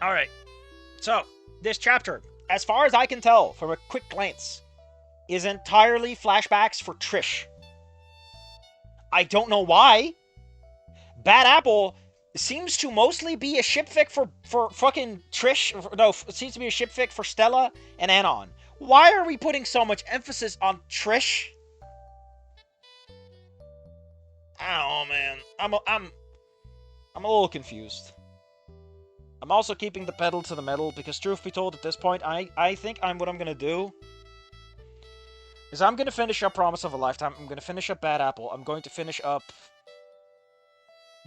Alright. So, this chapter, as far as I can tell from a quick glance, is entirely flashbacks for Trish. I don't know why. Bad Apple seems to mostly be a shipfic for fucking Trish. No, it seems to be a shipfic for Stella and Anon. Why are we putting so much emphasis on Trish? Oh man, I'm a little confused. I'm also keeping the pedal to the metal because, truth be told, at this point, I think what I'm gonna do is I'm gonna finish up Promise of a Lifetime. I'm gonna finish up Bad Apple. I'm going to finish up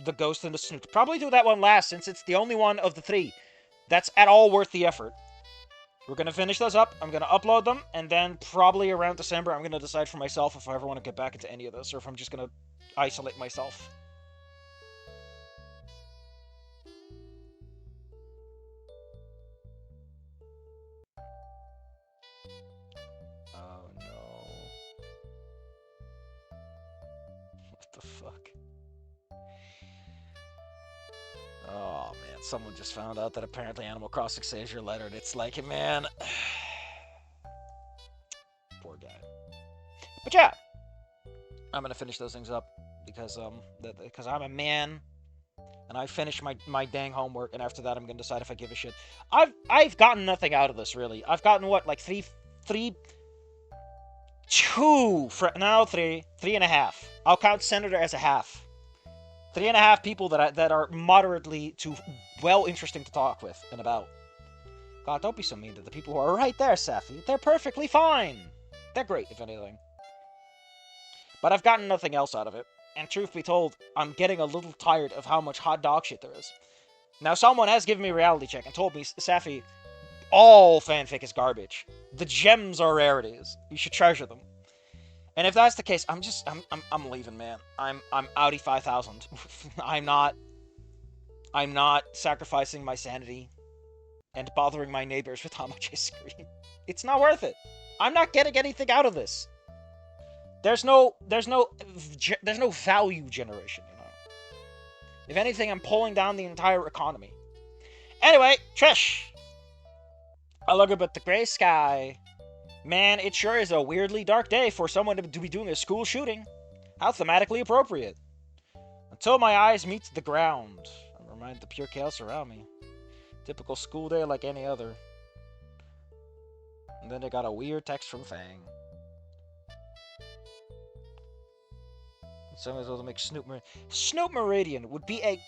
The Ghost and the Snoot. Probably do that one last, since it's the only one of the three that's at all worth the effort. We're gonna finish those up. I'm gonna upload them, and then probably around December, I'm gonna decide for myself if I ever want to get back into any of this, or if I'm just gonna isolate myself. Oh no. What the fuck? Oh man, someone just found out that apparently Animal Crossing saves your letter, and it's like, man. Poor guy. But yeah, I'm gonna finish those things up because I'm a man, and I finish my dang homework, and after that I'm gonna decide if I give a shit. I've gotten nothing out of this really. I've gotten what, like three and a half. I'll count Senator as a half. 3.5 people that are moderately to well interesting to talk with and about. God, don't be so mean to the people who are right there, Safi. They're perfectly fine. They're great, if anything. But I've gotten nothing else out of it. And truth be told, I'm getting a little tired of how much hot dog shit there is. Now, someone has given me a reality check and told me, Safi, all fanfic is garbage. The gems are rarities. You should treasure them. And if that's the case, I'm leaving, man. I'm Audi 5000. I'm not sacrificing my sanity and bothering my neighbors with how much I scream. It's not worth it. I'm not getting anything out of this. There's no value generation, you know. If anything, I'm pulling down the entire economy. Anyway, Trish. I look up at the gray sky. Man, it sure is a weirdly dark day for someone to be doing a school shooting. How thematically appropriate. Until my eyes meet the ground, I'm reminded of the pure chaos around me. Typical school day like any other. And then I got a weird text from Fang. Someone's able to make Snoot Meridian. Snoot Meridian would be a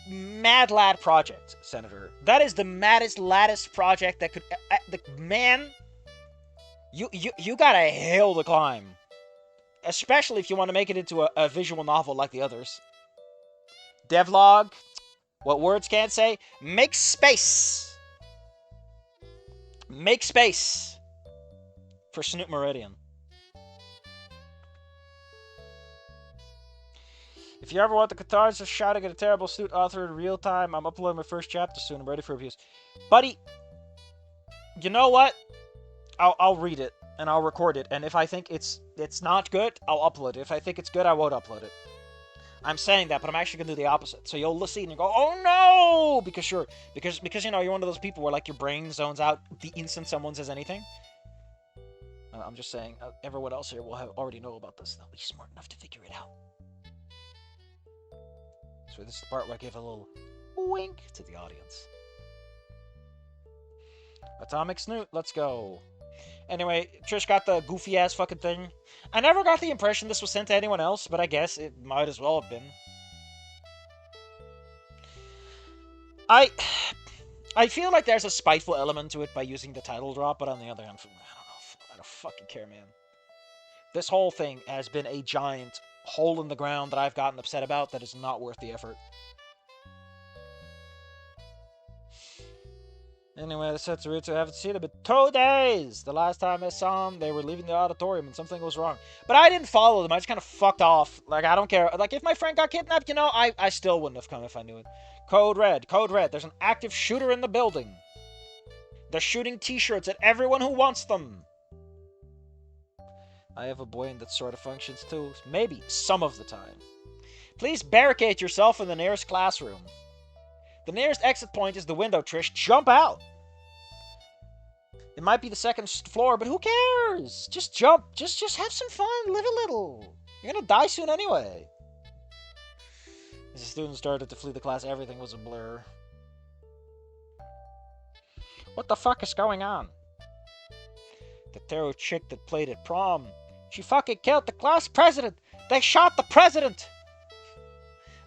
mad lad project, Senator. That is the maddest, laddest project that could... man... You got a hill to climb. Especially if you want to make it into a visual novel like the others. Devlog, what words can't say? Make space. Make space for Snoot Meridian. If you ever want the catharsis of shouting at a terrible Snoot author in real time, I'm uploading my first chapter soon. I'm ready for reviews. Buddy, you know what? I'll read it, and I'll record it, and if I think it's not good, I'll upload it. If I think it's good, I won't upload it. I'm saying that, but I'm actually gonna do the opposite. So you'll listen and go, oh no! Because you know, you're one of those people where, like, your brain zones out the instant someone says anything. I'm just saying, everyone else here will already know about this. They'll be smart enough to figure it out. So this is the part where I give a little wink to the audience. Atomic Snoot, let's go. Anyway, Trish got the goofy-ass fucking thing. I never got the impression this was sent to anyone else, but I guess it might as well have been. I feel like there's a spiteful element to it by using the title drop, but on the other hand, I don't fucking care, man. This whole thing has been a giant hole in the ground that I've gotten upset about that is not worth the effort. Anyway, the sets are I haven't seen them in 2 days. The last time I saw them, they were leaving the auditorium and something was wrong. But I didn't follow them. I just kind of fucked off. Like, I don't care. Like, if my friend got kidnapped, you know, I still wouldn't have come if I knew it. Code Red. Code Red. There's an active shooter in the building. They're shooting t-shirts at everyone who wants them. I have a brain that sort of functions too. Maybe some of the time. Please barricade yourself in the nearest classroom. The nearest exit point is the window, Trish. Jump out! It might be the second floor, but who cares? Just jump. Just have some fun. Live a little. You're gonna die soon anyway. As the students started to flee the class, everything was a blur. What the fuck is going on? The tarot chick that played at prom. She fucking killed the class president. They shot the president.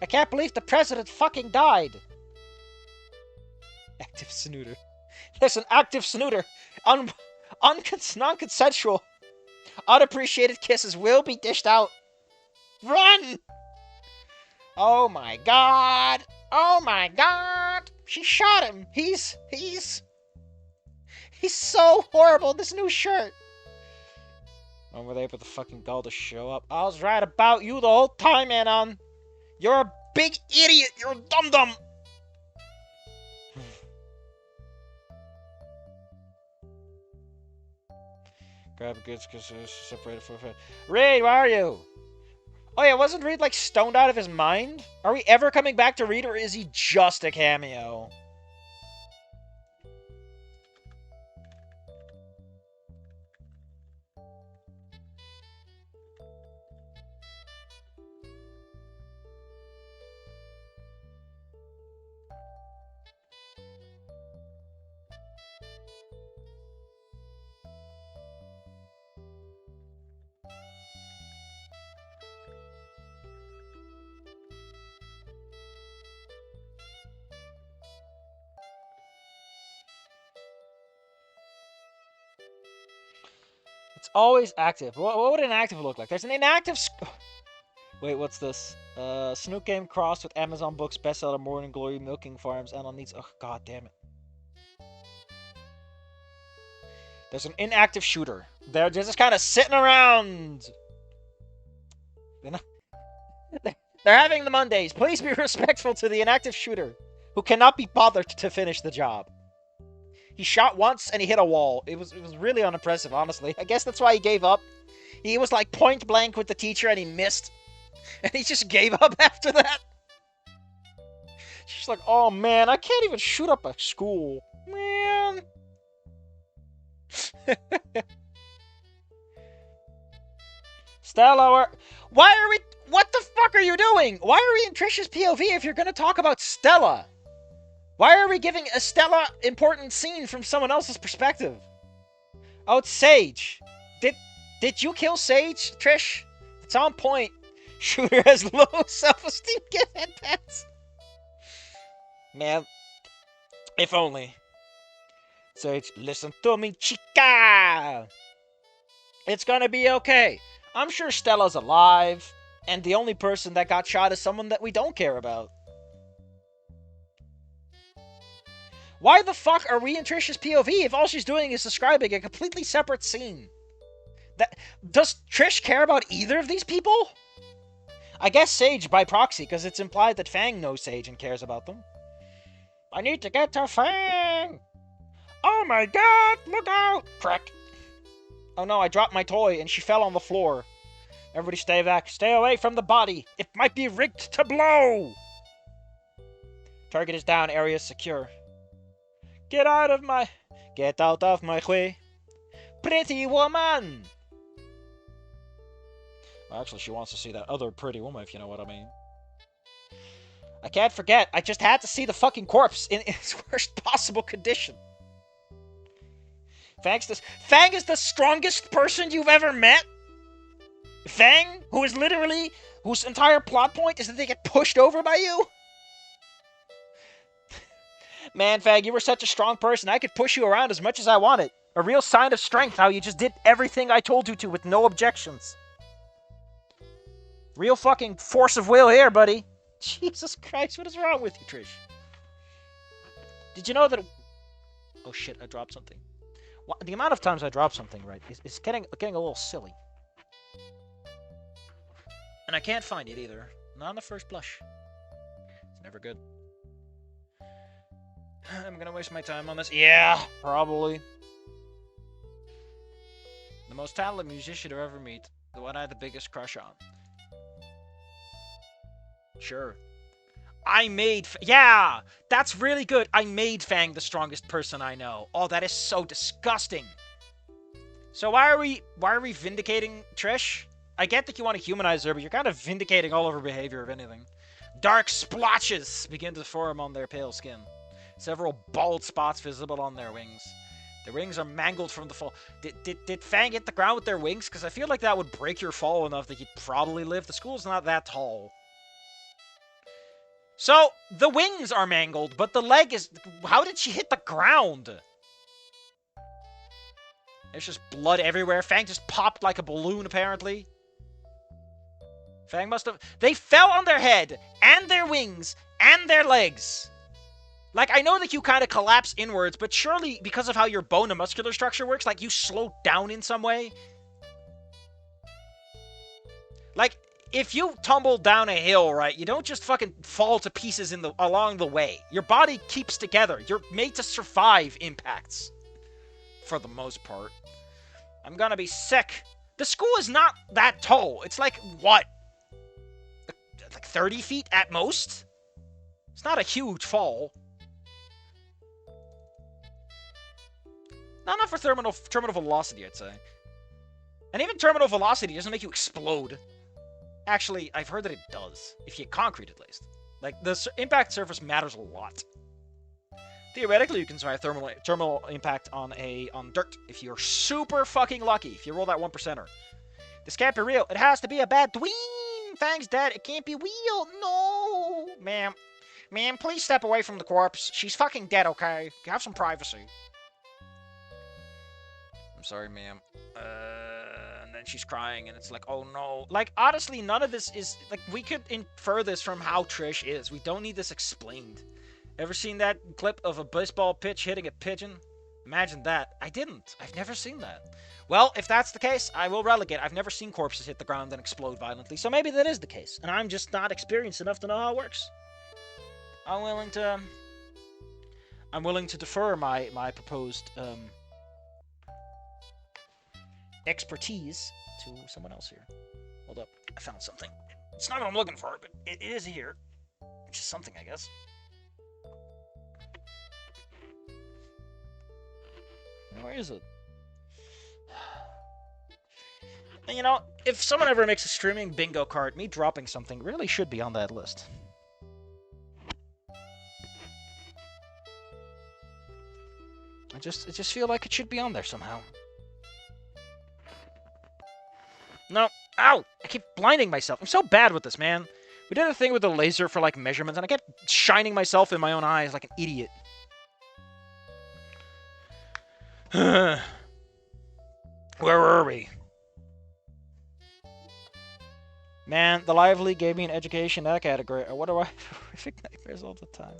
I can't believe the president fucking died. Active snooter. There's an active snooter. Non-consensual. Unappreciated kisses will be dished out. Run! Oh my god. Oh my god. She shot him. He's so horrible in this new shirt. Oh, were they able to fucking gall to show up? I was right about you the whole time, Anon. You're a big idiot. You're a dum-dum. Grab goods because it was separated from it. Reed, where are you? Oh yeah, wasn't Reed like stoned out of his mind? Are we ever coming back to Reed, or is he just a cameo? It's always active. What would an active look like? There's an inactive... Wait, what's this? Snoot game crossed with Amazon Books, bestseller Morning Glory, Milking Farms, and on these... Oh, god damn it. There's an inactive shooter. They're just kind of sitting around. They're having the Mondays. Please be respectful to the inactive shooter, who cannot be bothered to finish the job. He shot once and he hit a wall. It was really unimpressive, honestly. I guess that's why he gave up. He was like point blank with the teacher and he missed. And he just gave up after that. She's like, oh man, I can't even shoot up a school. Man. Stella, why are we... What the fuck are you doing? Why are we in Trish's POV if you're going to talk about Stella? Why are we giving a Stella important scene from someone else's perspective? Oh, it's Sage. Did you kill Sage, Trish? It's on point. Shooter has low self-esteem. Get headpants. Man, if only. Sage, listen to me, chica. It's gonna be okay. I'm sure Stella's alive, and the only person that got shot is someone that we don't care about. Why the fuck are we in Trish's POV if all she's doing is describing a completely separate scene? Does Trish care about either of these people? I guess Sage by proxy, because it's implied that Fang knows Sage and cares about them. I need to get to Fang! Oh my god, look out! Crack. Oh no, I dropped my toy and she fell on the floor. Everybody stay back. Stay away from the body. It might be rigged to blow! Target is down, area is secure. Get out of my way. Pretty woman! Well, actually, she wants to see that other pretty woman, if you know what I mean. I can't forget, I just had to see the fucking corpse in its worst possible condition. Fang is the strongest person you've ever met? Fang, whose entire plot point is that they get pushed over by you? Man, Fang, you were such a strong person, I could push you around as much as I wanted. A real sign of strength, how you just did everything I told you to with no objections. Real fucking force of will here, buddy. Jesus Christ, what is wrong with you, Trish? Did you know that... Oh shit, I dropped something. Well, the amount of times I drop something right is getting a little silly. And I can't find it either. Not on the first blush. It's never good. I'm gonna waste my time on this. Yeah, probably. The most talented musician to ever meet. The one I had the biggest crush on. Sure. Yeah, that's really good. I made Fang the strongest person I know. Oh, that is so disgusting. So why are we vindicating Trish? I get that you want to humanize her, but you're kind of vindicating all of her behavior, if anything. Dark splotches begin to form on their pale skin. Several bald spots visible on their wings. The wings are mangled from the fall. Did Fang hit the ground with their wings? Because I feel like that would break your fall enough that you'd probably live. The school's not that tall. So, the wings are mangled, but the leg is... How did she hit the ground? There's just blood everywhere. Fang just popped like a balloon, apparently. Fang must have... They fell on their head, and their wings, and their legs. Like, I know that you kind of collapse inwards, but surely, because of how your bone and muscular structure works, like, you slow down in some way. Like, if you tumble down a hill, right, you don't just fucking fall to pieces along the way. Your body keeps together. You're made to survive impacts. For the most part. I'm gonna be sick. The school is not that tall. It's like, what? Like 30 feet at most? It's not a huge fall. Not enough for terminal velocity, I'd say. And even terminal velocity doesn't make you explode. Actually, I've heard that it does. If you concrete, at least. Like, the impact surface matters a lot. Theoretically, you can survive terminal impact on dirt if you're super fucking lucky. If you roll that 1%er. This can't be real. It has to be a bad dween. Fang's dead. It can't be real. No. Ma'am. Ma'am, please step away from the corpse. She's fucking dead, okay? Have some privacy. I'm sorry, ma'am. And then she's crying, and it's like, oh no. Like, honestly, none of this is... Like, we could infer this from how Trish is. We don't need this explained. Ever seen that clip of a baseball pitch hitting a pigeon? Imagine that. I didn't. I've never seen that. Well, if that's the case, I will relegate. I've never seen corpses hit the ground and explode violently, so maybe that is the case. And I'm just not experienced enough to know how it works. I'm willing to defer my proposed expertise to someone else here. Hold up. I found something. It's not what I'm looking for, but it is here. Which is something, I guess. Where is it? And you know, if someone ever makes a streaming bingo card, me dropping something really should be on that list. I just feel like it should be on there somehow. No. Ow! I keep blinding myself. I'm so bad with this, man. We did a thing with the laser for, like, measurements, and I kept shining myself in my own eyes like an idiot. Where were we? Man, the lively gave me an education in that category. What do I horrific nightmares all the time?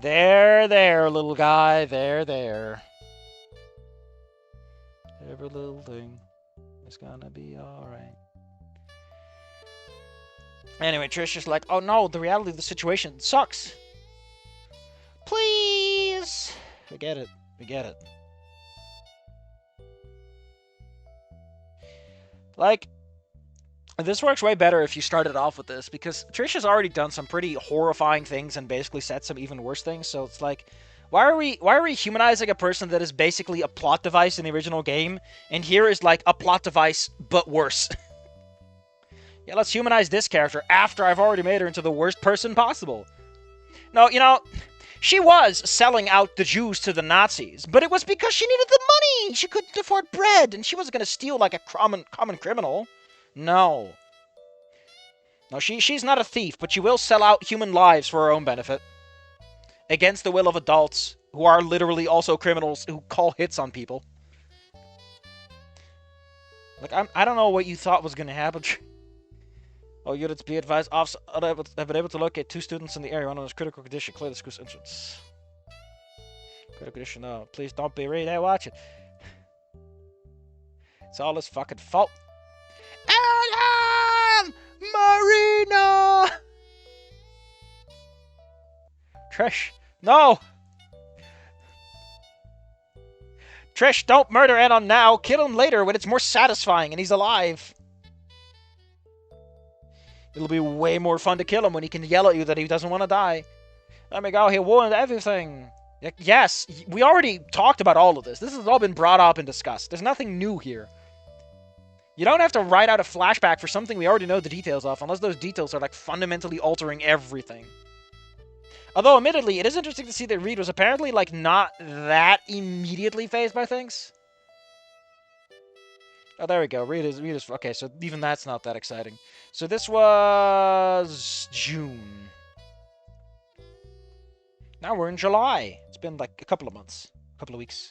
There, little guy. There. Every little thing is gonna be alright. Anyway, Trish is like, oh no, the reality of the situation sucks. Please! We get it. Like, this works way better if you started off with this, because Trish has already done some pretty horrifying things and basically said some even worse things, so it's like, why are we humanizing a person that is basically a plot device in the original game, and here is like a plot device, but worse? Yeah, let's humanize this character after I've already made her into the worst person possible. No, you know, she was selling out the Jews to the Nazis, but it was because she needed the money! She couldn't afford bread, and she wasn't gonna steal like a common criminal. No. No, she's not a thief, but she will sell out human lives for her own benefit. Against the will of adults, who are literally also criminals who call hits on people. Like, I don't know what you thought was gonna happen. Oh, units, be advised, officers have been able to locate 2 students in the area. One of those critical condition. Clear the school's entrance. Critical condition, no. Please don't be reading and watching. It's all his fucking fault. Adam! Marina! Trish, no! Trish, don't murder Anon now. Kill him later when it's more satisfying and he's alive. It'll be way more fun to kill him when he can yell at you that he doesn't want to die. Let me go, he ruined everything. Yes, we already talked about all of this. This has all been brought up and discussed. There's nothing new here. You don't have to write out a flashback for something we already know the details of, unless those details are, like, fundamentally altering everything. Although, admittedly, it is interesting to see that Reed was apparently, like, not that immediately fazed by things. Oh, there we go. Reed is... Okay, so even that's not that exciting. So this was... June. Now we're in July. It's been, like, a couple of months. A couple of weeks.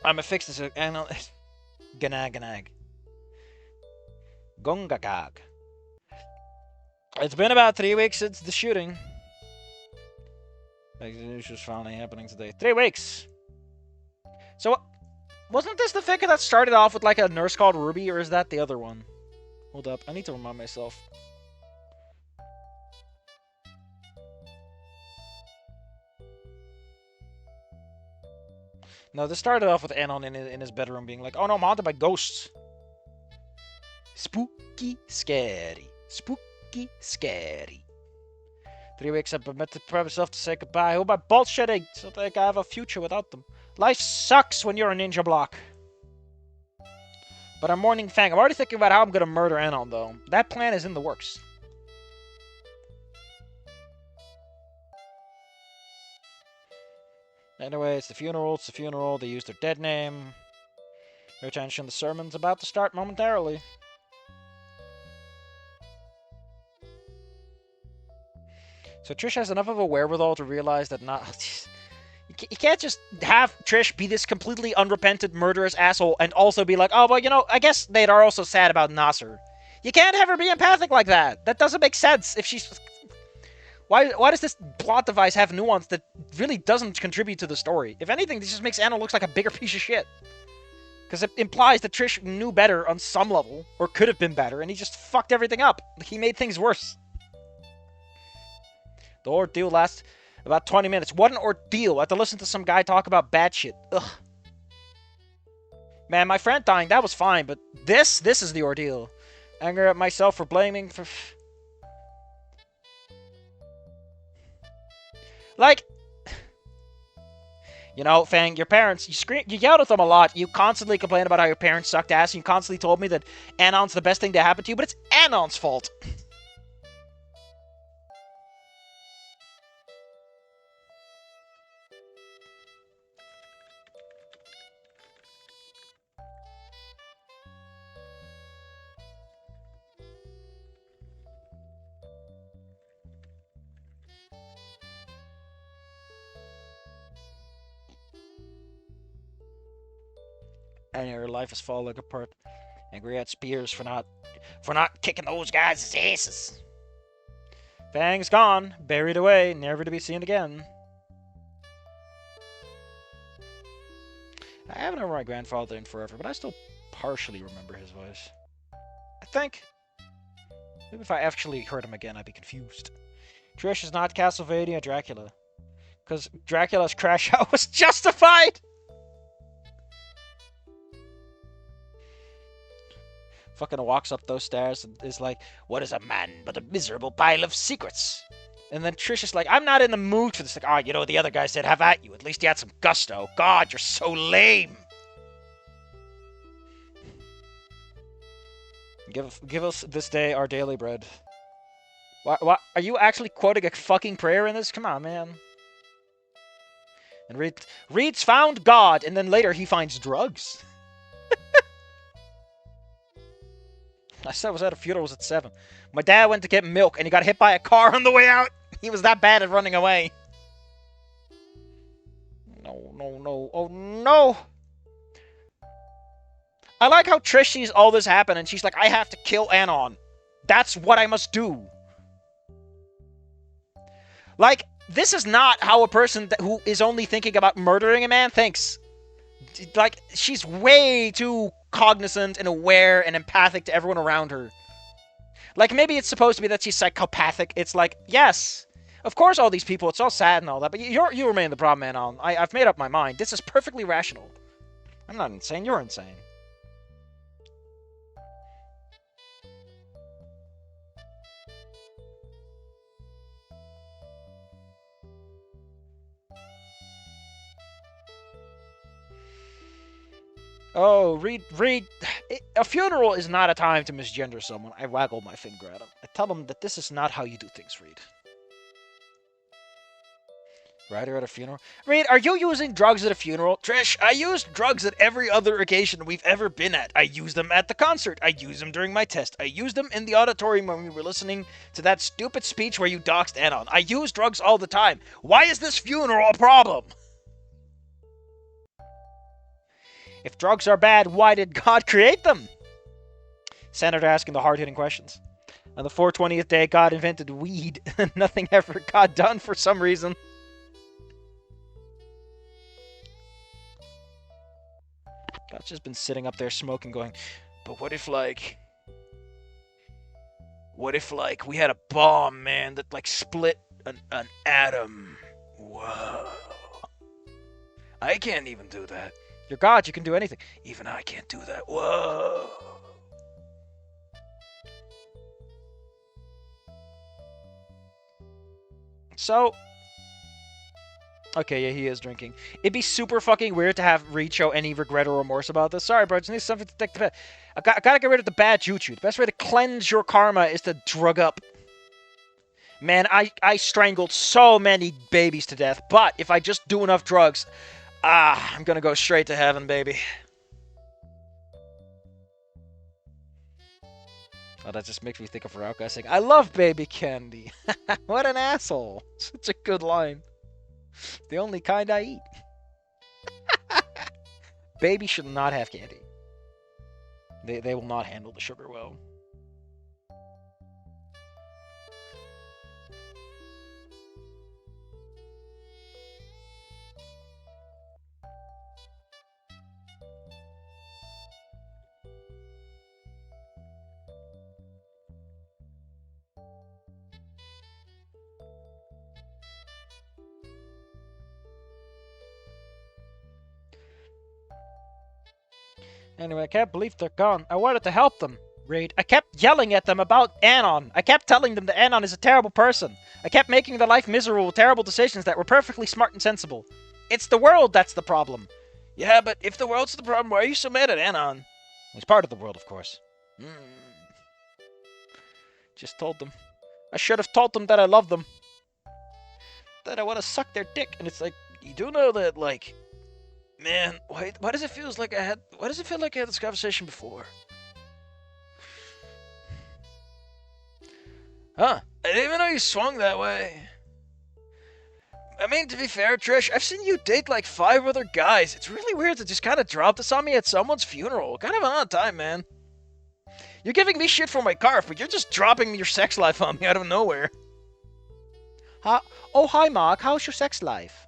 I'm gonna fix this... Ganag. Gongagag. It's been about 3 weeks since the shooting. Like, the news was finally happening today. 3 weeks! So, wasn't this the fic that started off with, like, a nurse called Ruby, or is that the other one? Hold up, I need to remind myself. No, this started off with Anon in his bedroom being like, oh no, I'm haunted by ghosts. Spooky, scary. Spooky, scary. 3 weeks I've been meant to prepare myself to say goodbye. Oh, my bullshitting. So think I have a future without them. Life sucks when you're a ninja block. But I'm mourning Fang. I'm already thinking about how I'm going to murder Anon, though. That plan is in the works. Anyway, it's the funeral. It's the funeral. They use their dead name. Your attention, the sermon's about to start momentarily. So Trish has enough of a wherewithal to realize that you can't just have Trish be this completely unrepentant, murderous asshole and also be like, oh, well, you know, I guess they are also sad about Nasser. You can't have her be empathic like that. That doesn't make sense if she's... Why does this plot device have nuance that really doesn't contribute to the story? If anything, this just makes Anna look like a bigger piece of shit. Because it implies that Trish knew better on some level, or could have been better, and he just fucked everything up. He made things worse. The ordeal lasts about 20 minutes. What an ordeal. I have to listen to some guy talk about bad shit. Ugh. Man, my friend dying, that was fine, but this is the ordeal. Anger at myself for blaming for... Like, you know, Fang, your parents, you yelled at them a lot. You constantly complain about how your parents sucked ass. And you constantly told me that Anon's the best thing to happen to you, but it's Anon's fault. And your life is falling apart. Angry at Spears for not kicking those guys' asses. Fang's gone, buried away, never to be seen again. I haven't heard my grandfather in forever, but I still partially remember his voice. I think. Maybe if I actually heard him again, I'd be confused. Trish is not Castlevania Dracula. Because Dracula's crash out was justified! Fucking walks up those stairs and is like, what is a man but a miserable pile of secrets? And then Trish is like, I'm not in the mood for this. Like, oh, you know, the other guy said, have at you. At least he had some gusto. God, you're so lame. Give us this day our daily bread. What? Are you actually quoting a fucking prayer in this? Come on, man. And Reed's found God, and then later he finds drugs. I said I was at a funeral, was at 7. My dad went to get milk, and he got hit by a car on the way out. He was that bad at running away. No. Oh, no. I like how Trish sees all this happen, and she's like, I have to kill Anon. That's what I must do. Like, this is not how a person who is only thinking about murdering a man thinks. Like, she's way too cognizant and aware and empathic to everyone around her. Like, maybe it's supposed to be that she's psychopathic. It's like, yes, of course all these people, it's all sad and all that, but you remain the problem, Anon. I've made up my mind. This is perfectly rational. I'm not insane. You're insane. Oh, Reed. A funeral is not a time to misgender someone. I waggle my finger at him. I tell him that this is not how you do things, Reed. Ryder at a funeral? Reed, are you using drugs at a funeral? Trish, I used drugs at every other occasion we've ever been at. I used them at the concert. I used them during my test. I used them in the auditorium when we were listening to that stupid speech where you doxed Anon. I use drugs all the time. Why is this funeral a problem? If drugs are bad, why did God create them? Senator asking the hard-hitting questions. On the 420th day, God invented weed. Nothing ever got done for some reason. God's just been sitting up there smoking, going, but what if, like, we had a bomb, man, that, like, split an atom? Whoa. I can't even do that. You're God, you can do anything. Even I can't do that. Whoa. So, okay, yeah, he is drinking. It'd be super fucking weird to have Reed show any regret or remorse about this. Sorry, bro, just need something to take the bad. I gotta get rid of the bad juju. The best way to cleanse your karma is to drug up. Man, I strangled so many babies to death, but if I just do enough drugs, I'm gonna go straight to heaven, baby. Oh, that just makes me think of Rauka saying, I love baby candy. What an asshole. Such a good line. The only kind I eat. Baby should not have candy. They will not handle the sugar well. Anyway, I can't believe they're gone. I wanted to help them. Reed, I kept yelling at them about Anon. I kept telling them that Anon is a terrible person. I kept making their life miserable with terrible decisions that were perfectly smart and sensible. It's the world that's the problem. Yeah, but if the world's the problem, why are you so mad at Anon? He's part of the world, of course. Just told them. I should have told them that I love them. That I want to suck their dick. And it's like, you do know that, like... Man, why does it feel like I had... Why does it feel like I had this conversation before? Huh. I didn't even know you swung that way. I mean, to be fair, Trish, I've seen you date like 5 other guys. It's really weird to just kind of drop this on me at someone's funeral. Kind of an odd time, man. You're giving me shit for my car, but you're just dropping your sex life on me out of nowhere. Huh? Oh, hi, Mark. How's your sex life?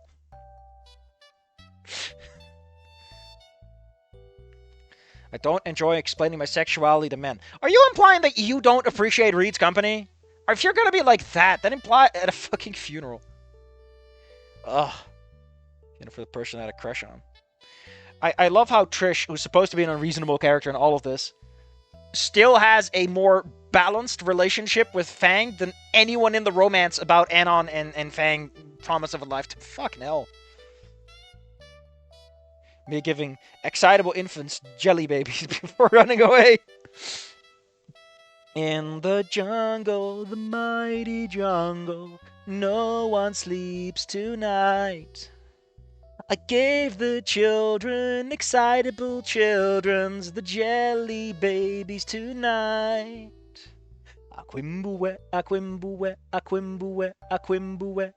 I don't enjoy explaining my sexuality to men. Are you implying that you don't appreciate Reed's company? Or if you're gonna be like that, then imply at a fucking funeral. Ugh. You know, for the person I had a crush on. I love how Trish, who's supposed to be an unreasonable character in all of this, still has a more balanced relationship with Fang than anyone in the romance about Anon and Fang Promise of a Lifetime. Fucking hell. Me giving excitable infants jelly babies before running away. In the jungle, the mighty jungle, no one sleeps tonight. I gave the children, excitable children's, the jelly babies tonight. Aquimbuwe, aquimbuwe, aquimbuwe, aquimbuwe.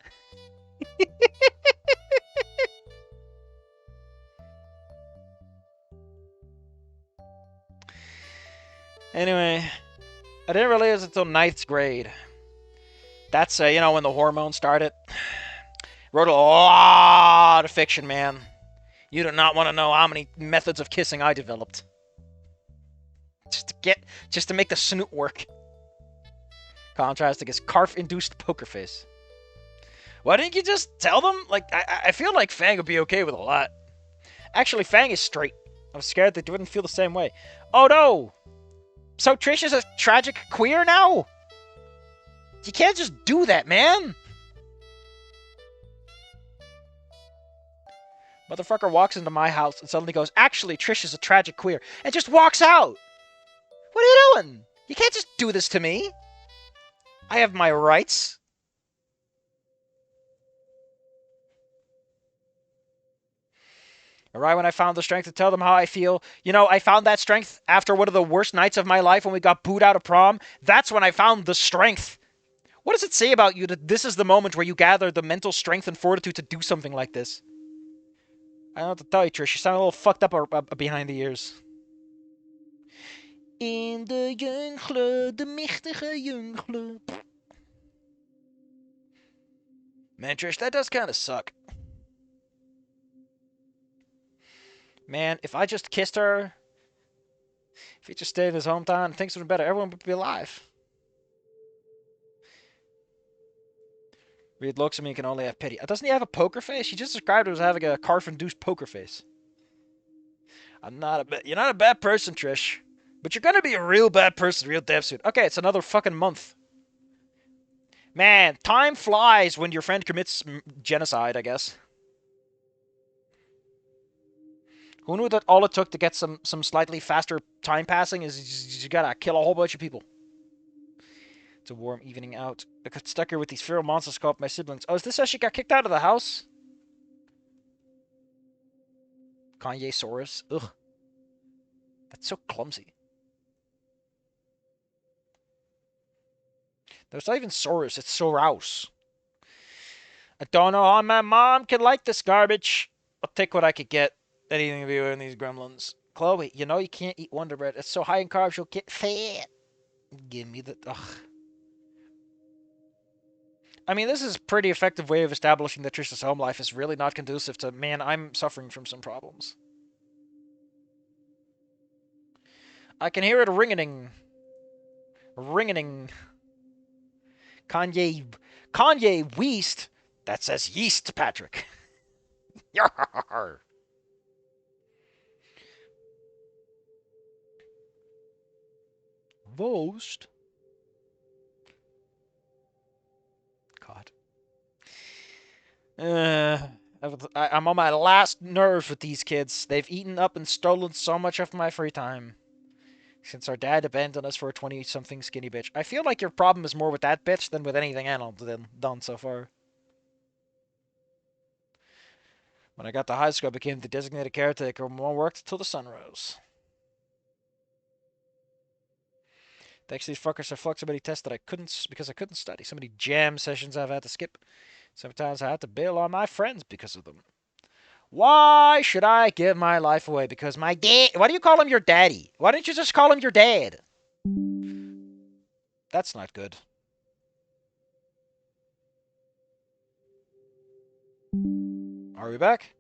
Anyway, I didn't realize until 9th grade. That's, you know, when the hormones started. Wrote a lot of fiction, man. You do not want to know how many methods of kissing I developed. Just to make the snoot work. Contrasting his carf-induced poker face. Why didn't you just tell them? Like, I feel like Fang would be okay with a lot. Actually, Fang is straight. I was scared they wouldn't feel the same way. Oh no! So Trish is a tragic queer now? You can't just do that, man! Motherfucker walks into my house and suddenly goes, actually, Trish is a tragic queer, and just walks out. What are you doing? You can't just do this to me. I have my rights. Right when I found the strength to tell them how I feel, I found that strength after one of the worst nights of my life when we got booed out of prom. That's when I found the strength. What does it say about you that this is the moment where you gather the mental strength and fortitude to do something like this? I don't know what to tell you, Trish. You sound a little fucked up behind the ears. In de jungle, de michtige jungle. Man, Trish, that does kind of suck. Man, if I just kissed her, if he just stayed in his hometown, things would have been better. Everyone would be alive. Reed looks at me and can only have pity. Doesn't he have a poker face? He just described it as having a Carf-induced poker face. You're not a bad person, Trish. But you're gonna be a real bad person real damn soon. Okay, it's another fucking month. Man, time flies when your friend commits genocide, I guess. Who knew that all it took to get some slightly faster time passing is you gotta kill a whole bunch of people? It's a warm evening out. I got stuck here with these feral monsters called my siblings. Oh, is this how she got kicked out of the house? Kanye-saurus. Ugh. That's so clumsy. There's not even Saurus, it's Soraus. I don't know how my mom can like this garbage. I'll take what I could get. Anything of you in these gremlins. Chloe, you know you can't eat Wonder Bread. It's so high in carbs you'll get fat. Give me the... Ugh. I mean, this is a pretty effective way of establishing that Trish's home life is really not conducive to, man, I'm suffering from some problems. I can hear it ringing. Ringing. Kanye West. That says yeast, Patrick. Yarr. Vost. God. I'm on my last nerve with these kids. They've eaten up and stolen so much of my free time. Since our dad abandoned us for a 20-something skinny bitch. I feel like your problem is more with that bitch than with anything else done so far. When I got to high school, I became the designated caretaker and worked till the sun rose. Thanks to these fuckers, I flunked so many tests that I couldn't study. So many jam sessions I've had to skip. Sometimes I had to bail on my friends because of them. Why should I give my life away? Because my dad... Why do you call him your daddy? Why don't you just call him your dad? That's not good. Are we back?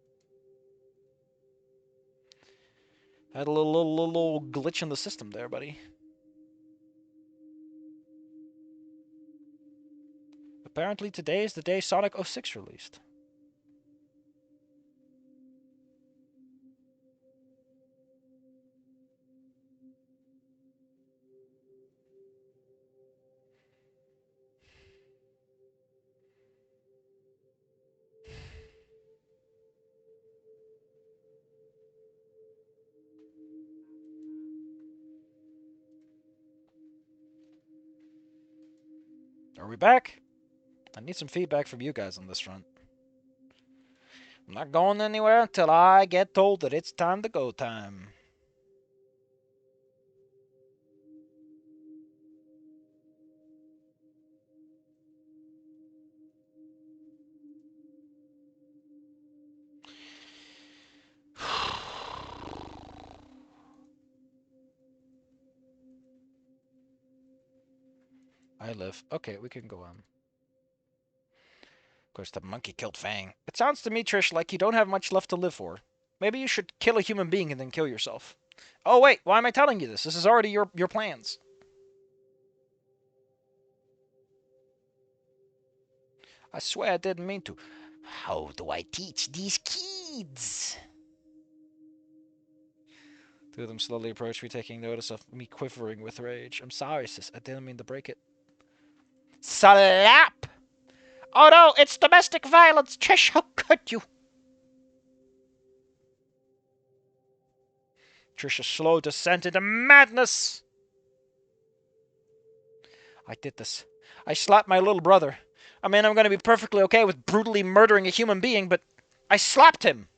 Had a little glitch in the system there, buddy. Apparently today is the day Sonic 06 released. Are we back? I need some feedback from you guys on this front. I'm not going anywhere until I get told that it's time to go time. I live. Okay, we can go on. Of course, the monkey killed Fang. It sounds to me, Trish, like you don't have much left to live for. Maybe you should kill a human being and then kill yourself. Oh, wait, why am I telling you this? This is already your plans. I swear I didn't mean to. How do I teach these kids? Two of them slowly approach me, taking notice of me quivering with rage. I'm sorry, sis. I didn't mean to break it. Slap! Oh no, it's domestic violence! Trish, how could you? Trish's slow descent into madness. I did this. I slapped my little brother. I mean, I'm going to be perfectly okay with brutally murdering a human being, but I slapped him.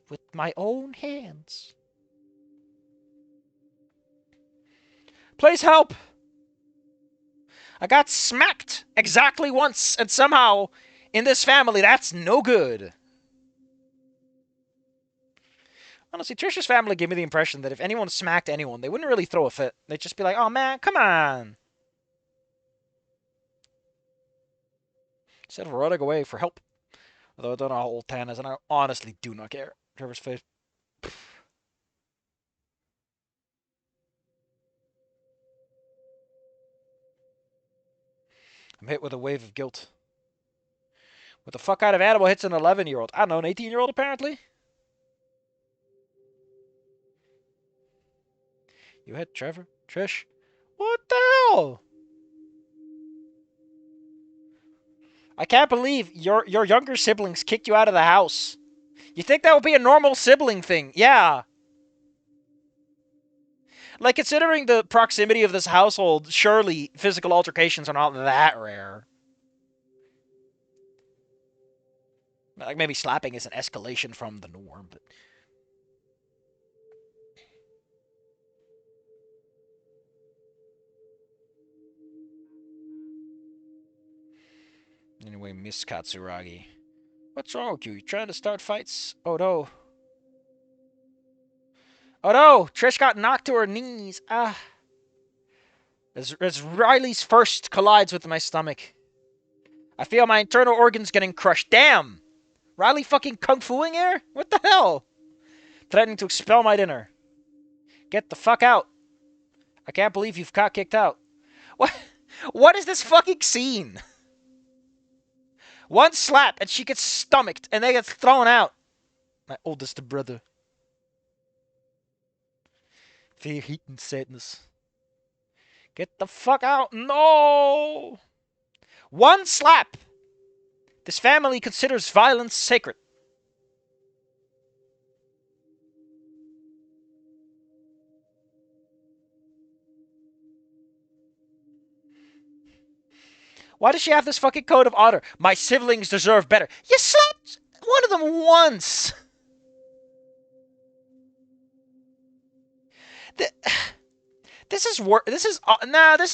With my own hands. Please help! I got smacked exactly once, and somehow, in this family, that's no good. Honestly, Trish's family gave me the impression that if anyone smacked anyone, they wouldn't really throw a fit. They'd just be like, oh man, come on. Instead of running away for help. Although I don't know how old Tan is, and I honestly do not care. Trevor's face. I'm hit with a wave of guilt. What the fuck kind of animal hits an 11-year-old? I don't know, an 18-year-old apparently? You hit Trevor? Trish? What the hell? I can't believe your younger siblings kicked you out of the house. You think that would be a normal sibling thing? Yeah. Like, considering the proximity of this household, surely physical altercations are not that rare. Like, maybe slapping is an escalation from the norm, but... Anyway, Miss Katsuragi. What's wrong with you? You trying to start fights? Oh no. Oh no! Trish got knocked to her knees. Ah. As Riley's first collides with my stomach. I feel my internal organs getting crushed. Damn! Riley fucking kung fuing here? What the hell? Threatening to expel my dinner. Get the fuck out. I can't believe you've got kicked out. What? What is this fucking scene? One slap and she gets stomached and they get thrown out. My oldest brother. Fear, heat, and sadness. Get the fuck out. No! One slap. This family considers violence sacred. Why does she have this fucking code of honor? My siblings deserve better. You slapped one of them once. This is this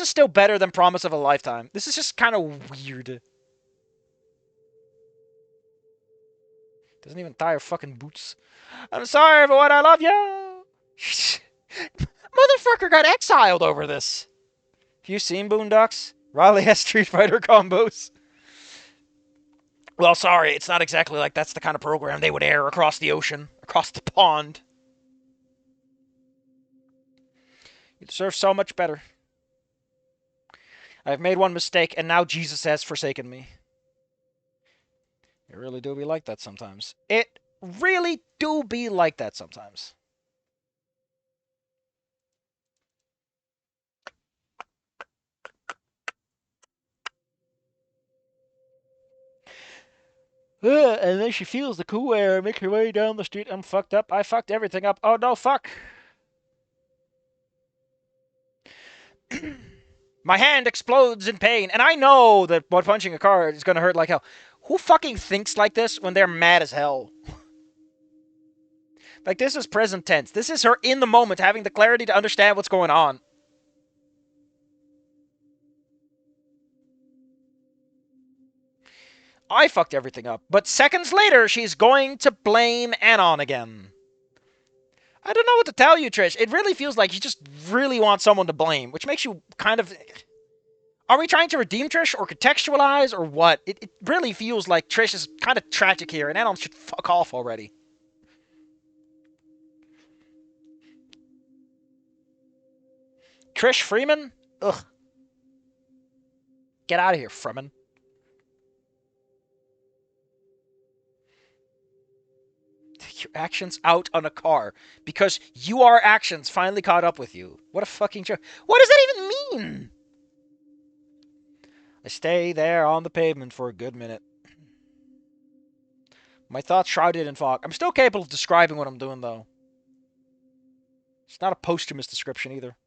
is still better than Promise of a Lifetime. This is just kind of weird. Doesn't even tie her fucking boots. I'm sorry, everyone. I love you. Motherfucker got exiled over this. Have you seen Boondocks? Riley has Street Fighter combos. Well, sorry, it's not exactly like that's the kind of program they would air across the ocean, across the pond. You deserve so much better. I've made one mistake, and now Jesus has forsaken me. It really do be like that sometimes. It really do be like that sometimes. And then she feels the cool air make her way down the street. I'm fucked up. I fucked everything up. Oh no, fuck. My hand explodes in pain, and I know that punching a car is gonna hurt like hell. Who fucking thinks like this when they're mad as hell? Like, this is present tense. This is her in the moment having the clarity to understand what's going on. I fucked everything up. But seconds later, she's going to blame Anon again. I don't know what to tell you, Trish. It really feels like you just really want someone to blame, which makes you kind of... Are we trying to redeem Trish or contextualize or what? It really feels like Trish is kind of tragic here, and Anon should fuck off already. Trish Freeman? Ugh. Get out of here, Freeman. Take your actions out on a car because your actions finally caught up with you. What a fucking joke. What does that even mean? I stay there on the pavement for a good minute. My thoughts shrouded in fog. I'm still capable of describing what I'm doing, though. It's not a posthumous description either.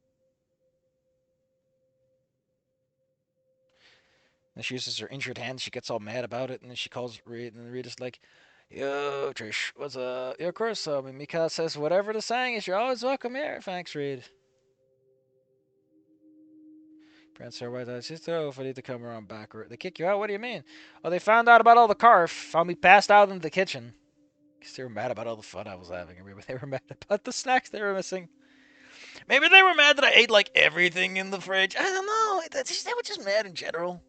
And she uses her injured hand. She gets all mad about it, and then she calls Reed, and Reed is like, "Yo, Trish, what's up? Yeah, of course. Mika says whatever the saying is, you're always welcome here. Thanks, Reed." Prince her white eyes. Sister, oh, if I need to come around back, or they kick you out. What do you mean? Oh, they found out about all the carf. Found me passed out in the kitchen. Because they were mad about all the fun I was having. Maybe they were mad about the snacks they were missing. Maybe they were mad that I ate like everything in the fridge. I don't know. They were just mad in general.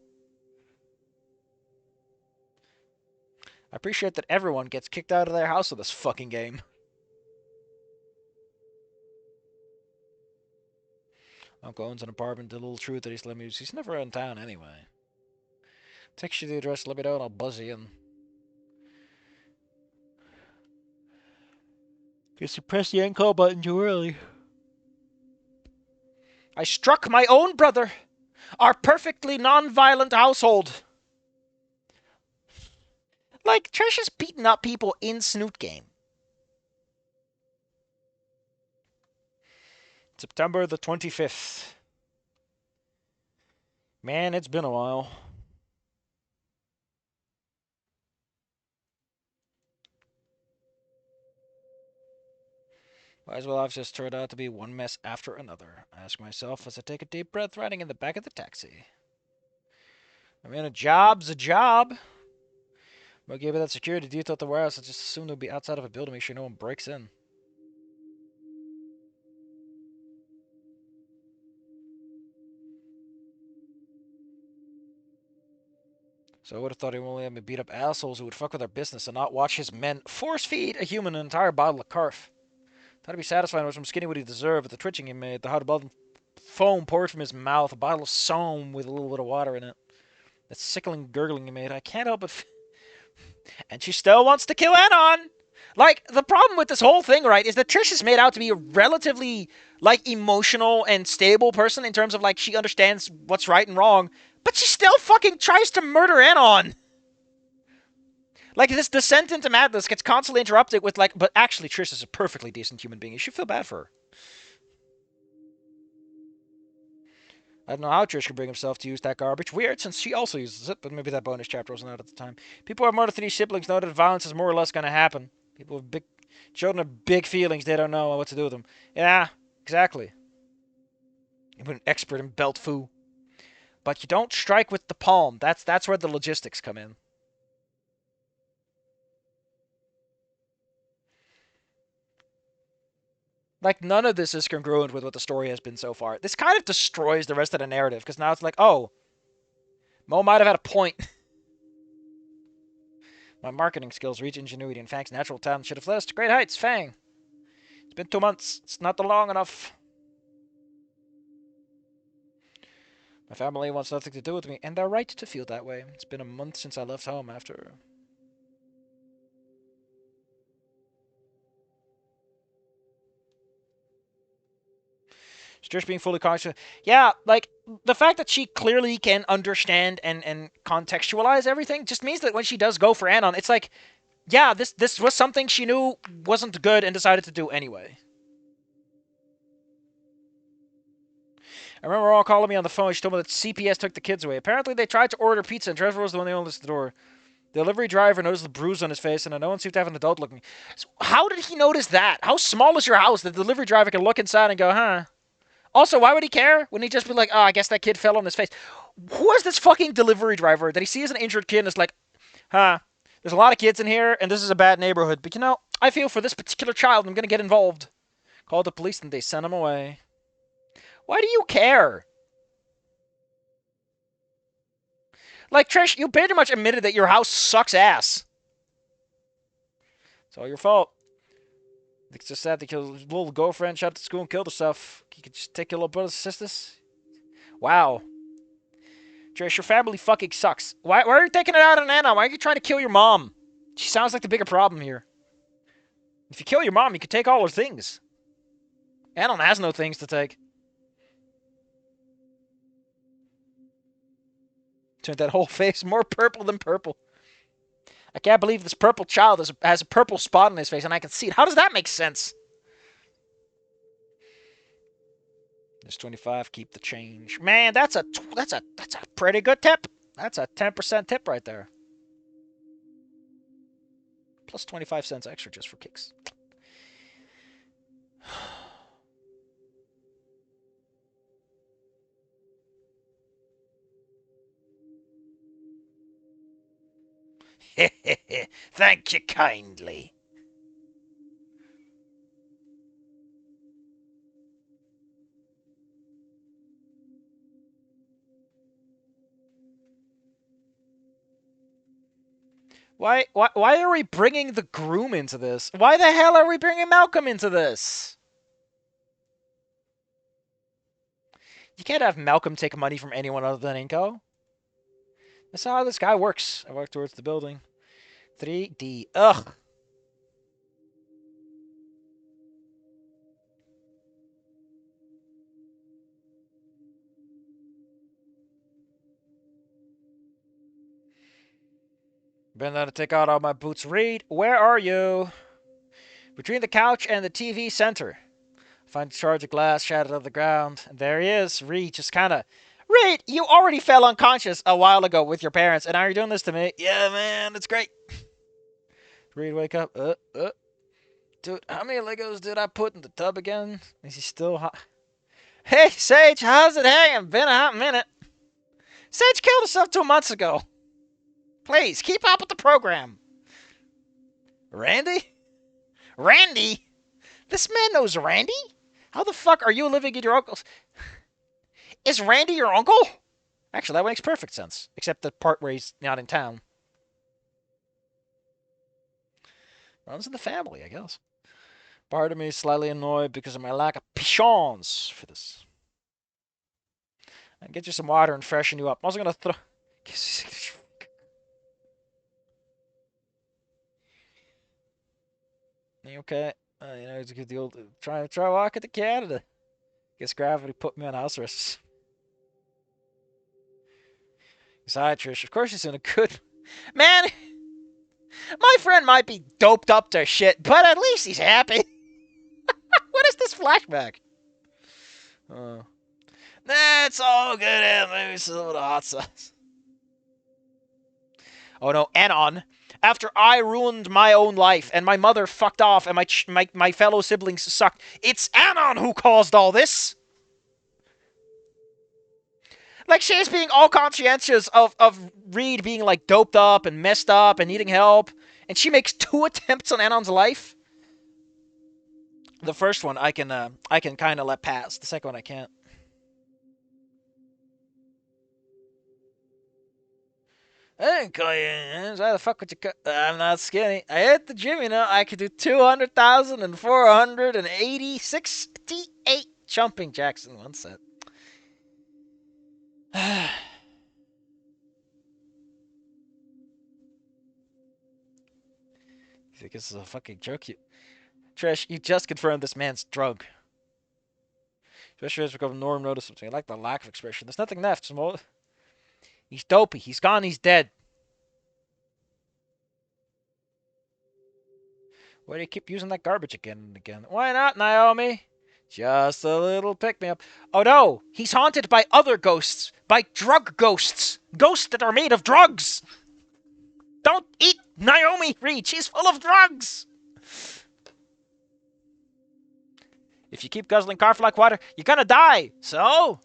I appreciate that everyone gets kicked out of their house with this fucking game. Uncle owns an apartment. The little truth that he's let me use. He's never in town anyway. Text you the address, let me know, and I'll buzz you in. Guess you pressed the end call button too early. I struck my own brother. Our perfectly non-violent household. Like, Trish is beating up people in Snoot game. September the 25th. Man, it's been a while. Might as well have just turned out to be one mess after another. I ask myself as I take a deep breath riding in the back of the taxi. I mean, a job's a job. But gave it that security detail at the warehouse, I just assumed it would be outside of a building to make sure no one breaks in. So I would have thought he would only have me beat up assholes who would fuck with our business and not watch his men force feed a human an entire bottle of carf. Thought he'd be satisfied with some skinny what he deserved, but the twitching he made, the hot blood foam poured from his mouth, a bottle of soam with a little bit of water in it. That sickling gurgling he made, I can't help but... And she still wants to kill Anon! Like, the problem with this whole thing, right, is that Trish is made out to be a relatively, like, emotional and stable person in terms of, like, she understands what's right and wrong, but she still fucking tries to murder Anon! Like, this descent into madness gets constantly interrupted with, like, but actually Trish is a perfectly decent human being. You should feel bad for her. I don't know how Trish could bring himself to use that garbage. Weird, since she also uses it, but maybe that bonus chapter wasn't out at the time. People who have more than 3 siblings know that violence is more or less going to happen. People with big... Children have big feelings. They don't know what to do with them. Yeah, exactly. You're an expert in belt foo. But you don't strike with the palm. That's where the logistics come in. Like, none of this is congruent with what the story has been so far. This kind of destroys the rest of the narrative, because now it's like, oh, Mo might have had a point. My marketing skills reach ingenuity, and Fang's natural talent should have led us to great heights. Fang, it's been 2 months. It's not long enough. My family wants nothing to do with me, and they're right to feel that way. It's been a month since I left home after... Just being fully conscious. Yeah, like, the fact that she clearly can understand and contextualize everything just means that when she does go for Anon, it's like, yeah, this was something she knew wasn't good and decided to do anyway. I remember her all calling me on the phone. She told me that CPS took the kids away. Apparently, they tried to order pizza, and Trevor was the one that opened the door. The delivery driver noticed the bruise on his face, and no one seemed to have an adult looking. So how did he notice that? How small is your house that the delivery driver can look inside and go, huh? Also, why would he care? Wouldn't he just be like, oh, I guess that kid fell on his face? Who is this fucking delivery driver that he sees an injured kid and is like, huh, there's a lot of kids in here, and this is a bad neighborhood, but you know, I feel for this particular child, I'm going to get involved. Called the police, and they sent him away. Why do you care? Like, Trish, you pretty much admitted that your house sucks ass. It's all your fault. It's just sad that your little girlfriend shot up to school and killed herself. You could just take your little brothers and sisters. Wow. Trish, your family fucking sucks. Why are you taking it out on Anna? Why are you trying to kill your mom? She sounds like the bigger problem here. If you kill your mom, you could take all her things. Anon has no things to take. Turned that whole face more purple than purple. I can't believe this purple child has a purple spot on his face, and I can see it. How does that make sense? There's 25. Keep the change. Man, that's a pretty good tip. That's a 10% tip right there. Plus 25 cents extra just for kicks. Thank you kindly. Why are we bringing the groom into this? Why the hell are we bringing Malcolm into this? You can't have Malcolm take money from anyone other than Inko. That's not how this guy works. I walk towards the building. 3D. Ugh. Been there to take out all my boots. Reed, where are you? Between the couch and the TV center. Find a charge of glass shattered on the ground. And there he is. Reed just kind of... Reed, you already fell unconscious a while ago with your parents, and now you're doing this to me. Yeah, man, it's great. Reed, wake up. Dude, how many Legos did I put in the tub again? Is he still hot? Hey, Sage, how's it hanging? Been a hot minute. Sage killed herself 2 months ago. Please, keep up with the program. Randy? Randy? This man knows Randy? How the fuck are you living in your uncle's... Is Randy your uncle? Actually, that makes perfect sense. Except the part where he's not in town. Runs in the family, I guess. Part of me is slightly annoyed because of my lack of patience for this. I'll get you some water and freshen you up. I'm also gonna throw... You okay? It's a good deal. Try walking to Canada. Guess gravity put me on house arrest. Besides, Trish, of course he's in a good... Man, my friend might be doped up to shit, but at least he's happy. What is this flashback? That's all good, and maybe some of the hot sauce. Oh no, Anon. After I ruined my own life, and my mother fucked off, and my fellow siblings sucked, it's Anon who caused all this! Like, she's being all conscientious of Reed being, like, doped up and messed up and needing help, and she makes 2 attempts on Anon's life? The first one I can kind of let pass. The second one I can't. I didn't call you names. Why the fuck would you cut? I'm not skinny. I hit the gym, you know. I could do 200,000 and 468 jumping jacks in one set. You think this is a fucking joke? Trish, you just confirmed this man's drunk. Especially as we become norm notice something. I like the lack of expression. There's nothing left. He's dopey. He's gone. He's dead. Why do you keep using that garbage again and again? Why not, Naomi? Just a little pick-me-up. Oh no! He's haunted by other ghosts. By drug ghosts. Ghosts that are made of drugs. Don't eat Naomi Reed. She's full of drugs. If you keep guzzling coffee like water, you're gonna die. So?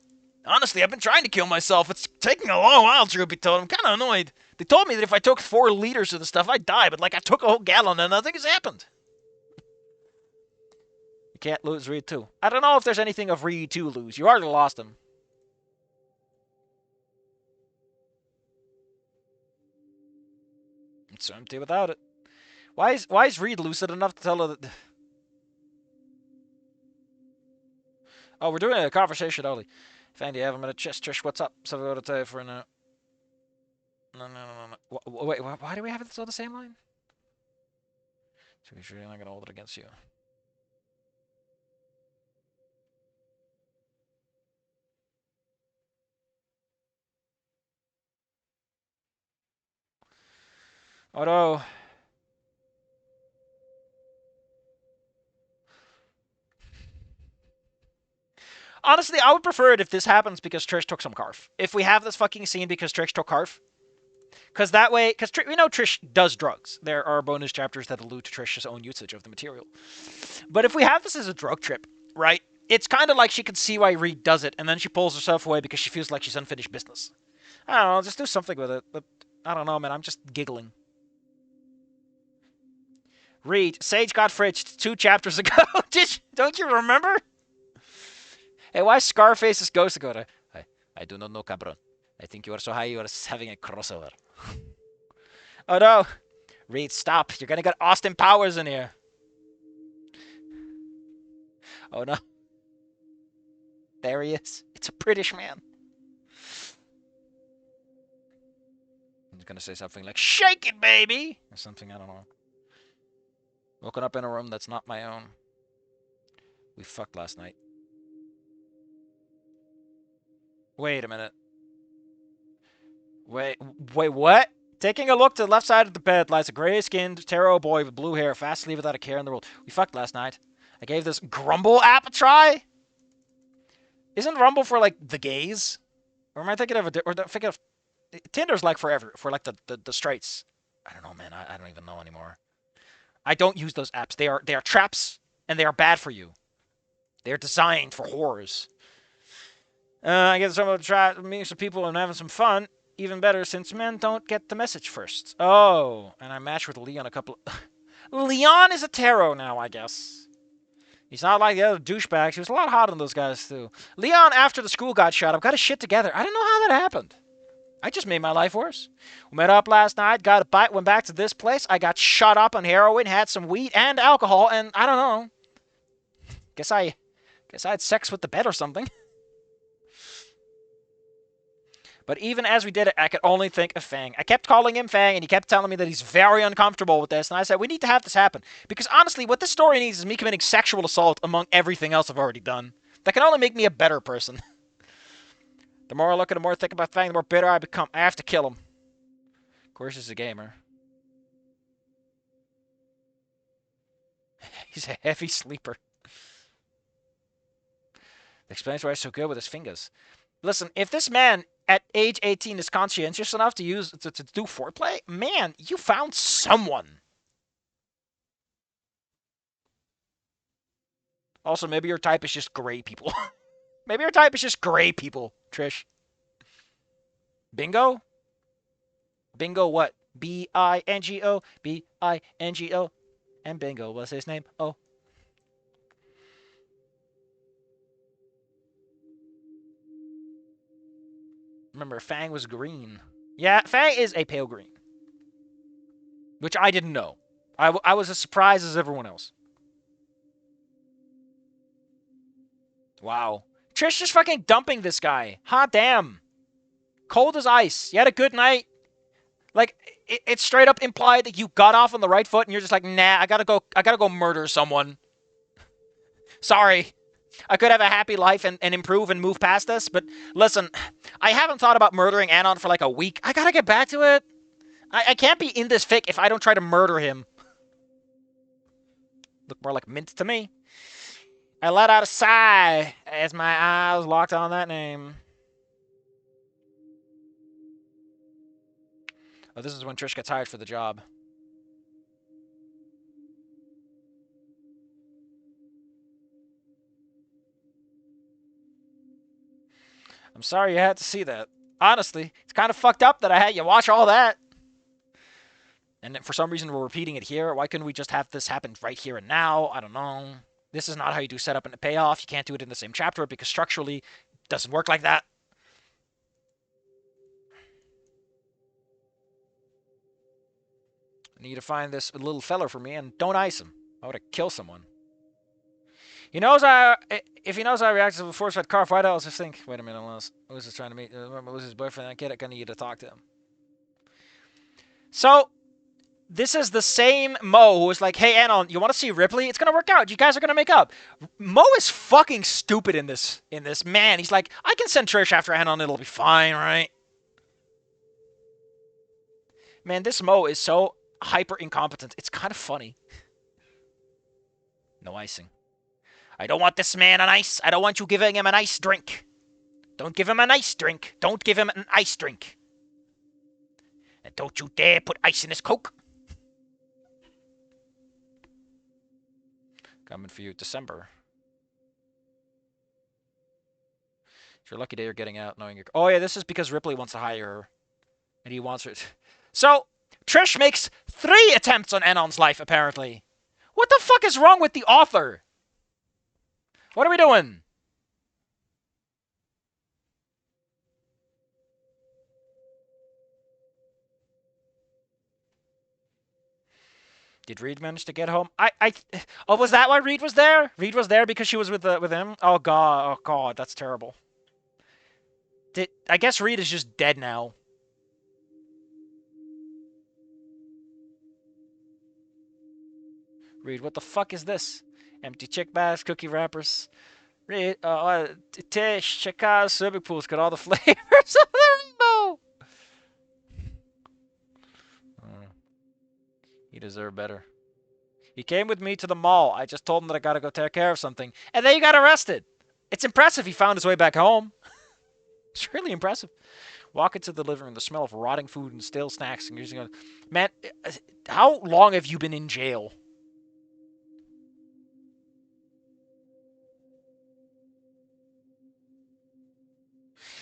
Honestly, I've been trying to kill myself. It's taking a long while, Droopy told him. I'm kind of annoyed. They told me that if I took 4 liters of the stuff, I'd die, but like I took a whole gallon and nothing has happened. You can't lose Reed 2. I don't know if there's anything of Reed 2 lose. You already lost him. It's empty without it. Why is Reed lucid enough to tell her that... Oh, we're doing a conversation only. Fandy, have a minute. Trish, what's up? Something I want to tell you for now. No. Wait, why do we have this on the same line? So you're not going to hold it against you. Oh no. Honestly, I would prefer it if this happens because Trish took some Carf. If we have this fucking scene because Trish took Carf, because that way, because we know Trish does drugs. There are bonus chapters that allude to Trish's own usage of the material. But if we have this as a drug trip, right? It's kind of like she can see why Reed does it, and then she pulls herself away because she feels like she's unfinished business. I don't know, just do something with it. But I don't know, man. I'm just giggling. Reed, Sage got fridged 2 chapters ago. Don't you remember? Hey, why Scarface's ghost go to? I do not know, cabron. I think you are so high you are having a crossover. Oh no! Reed, stop. You're gonna get Austin Powers in here. Oh no. There he is. It's a British man. He's gonna say something like, "Shake it, baby!" Or something, I don't know. Woken up in a room that's not my own. We fucked last night. Wait a minute. Wait, what? Taking a look to the left side of the bed lies a gray-skinned tarot boy with blue hair, fast asleep without a care in the world. We fucked last night. I gave this Grumble app a try. Isn't Rumble for like the gays? Or am I thinking of thinking of Tinder's like forever for like the straights? I don't know, man. I don't even know anymore. I don't use those apps. They are traps and they are bad for you. They are designed for whores. I guess I'm gonna try meeting some people and having some fun. Even better since men don't get the message first. Oh, and I matched with Leon a couple. Leon is a tarot now, I guess. He's not like the other douchebags. He was a lot hotter than those guys, too. Leon, after the school got shot up, got his shit together. I don't know how that happened. I just made my life worse. We met up last night, got a bite, went back to this place. I got shot up on heroin, had some weed and alcohol, and I don't know. Guess I had sex with the bed or something. But even as we did it, I could only think of Fang. I kept calling him Fang, and he kept telling me that he's very uncomfortable with this. And I said, we need to have this happen. Because honestly, what this story needs is me committing sexual assault among everything else I've already done. That can only make me a better person. The more I look at him, the more I think about Fang, the more bitter I become. I have to kill him. Of course, he's a gamer. He's a heavy sleeper. That explains why he's so good with his fingers. Listen, if this man at age 18 is conscientious enough to do foreplay, man, you found someone. Also, maybe your type is just gray people. Maybe your type is just gray people, Trish. Bingo? Bingo what? B-I-N-G-O. B-I-N-G-O. And Bingo, what's his name? Oh. Remember, Fang was green. Yeah, Fang is a pale green. Which I didn't know. I was as surprised as everyone else. Wow. Trish just fucking dumping this guy. Hot damn. Cold as ice. You had a good night. Like, it's straight up implied that you got off on the right foot and you're just like, nah, I gotta go murder someone. Sorry. I could have a happy life and improve and move past this, but listen, I haven't thought about murdering Anon for like a week. I gotta get back to it. I can't be in this fic if I don't try to murder him. Look more like mint to me. I let out a sigh as my eyes locked on that name. Oh, this is when Trish gets hired for the job. I'm sorry you had to see that. Honestly, it's kind of fucked up that I had you watch all that. And for some reason we're repeating it here. Why couldn't we just have this happen right here and now? I don't know. This is not how you do setup and a payoff. You can't do it in the same chapter because structurally it doesn't work like that. I need to find this little feller for me and don't ice him. I would have killed someone. He knows if he knows I reacted to the force-fed car, why else just think, wait a minute, who was just trying to meet, was his boyfriend? I get gonna need to talk to him. So, this is the same Mo who was like, hey, Anon, you want to see Ripley? It's going to work out. You guys are going to make up. Mo is fucking stupid in this. Man, he's like, I can send Trish after Anon. It'll be fine, right? Man, this Mo is so hyper incompetent. It's kind of funny. No icing. I don't want this man an ice. I don't want you giving him an ice drink. Don't give him an ice drink. Don't give him an ice drink. And don't you dare put ice in his Coke. Coming for you, December. It's your lucky day you're getting out knowing you're... Oh, yeah, this is because Ripley wants to hire her. And he wants her... So, Trish makes 3 attempts on Anon's life, apparently. What the fuck is wrong with the author? What are we doing? Did Reed manage to get home? Oh, was that why Reed was there? Reed was there because she was with him? Oh god, that's terrible. I guess Reed is just dead now. Reed, what the fuck is this? Empty chick bags, cookie wrappers. Reed, Tish, check out swimming pools, got all the flavors of the rainbow. He deserved better. He came with me to the mall. I just told him that I gotta go take care of something. And then he got arrested. It's impressive he found his way back home. It's really impressive. Walk into the living room, the smell of rotting food and stale snacks. And you're just going, man, how long have you been in jail?